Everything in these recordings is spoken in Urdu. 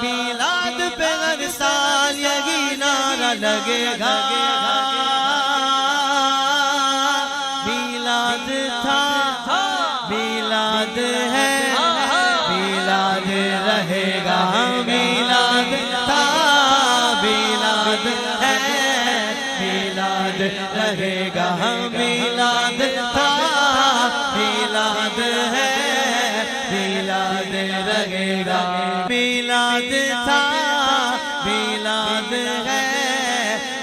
میلاد پہ ہر سال یہی نعرہ لگے گا، میلاد تھا میلاد ہے میلاد رہے گا، میلاد تھا میلاد ہے میلاد رہے گا، میلاد تھا میلاد ہے میلاد رہے گا، میلاد تھا میلاد ہے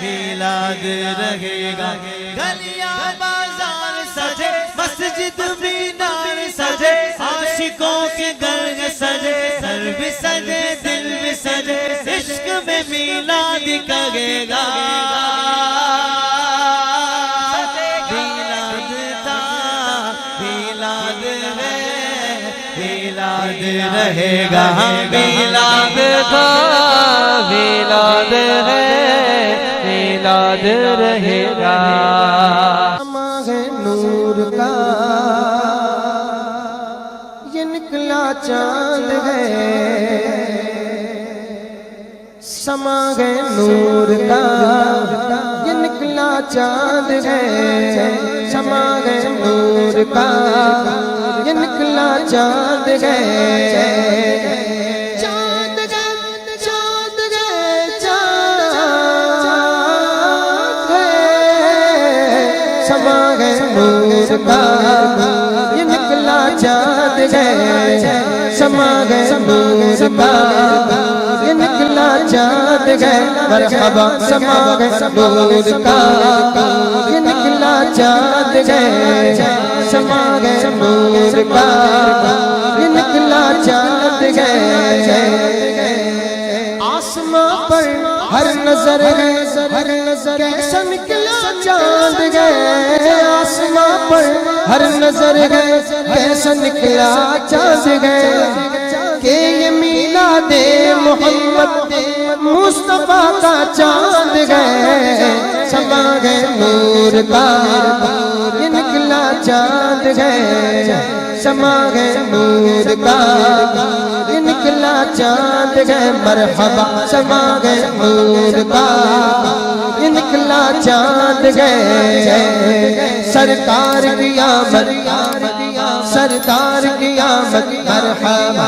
میلاد رہے گا، گلیاں بازار سجے مسجد مینار سجے، عاشقوں کے گھر سجے، سر بھی سجے دل بھی سجے، عشق میں میلاد کرے گا، میلاد تھا میلاد ہے میلاد رہے گا، میلاد تھا میلاد ہے میلاد رہے گا۔ ماہ نور کا یہ نکلا چاند ہے، سما ہے نور کا یہ نکلا چاند ہے، سما ہے نور کا یہ نکلا چاند ہے، چاند ہے چاند ہے چاند ہے، سما ہے نور کا یہ نکلا چاند ہے، سما ہے نور کا یہ نکلا چاند ہے، مرحبا سما ہے نور کا یہ نکلا چاند ہے، سما ہے نور کا یہ نکلا چاند ہے، آسماں پر ہر نظر ہے ہر نظر کیسا نکلا چاند ہے، آسماں پر ہر نظر ہے کیسا نکلا چاند ہے، کہ یہ میلاد محمد مصطفیٰ کا چاند ہے، سما ہے نور کا یہ نکلا چاند ہے، سما ہے نور کا یہ نکلا چاند ہے، مرحبا سما ہے نور کا یہ نکلا چاند ہے، سرکار کی آمد سرکار کی آمد مرحبا۔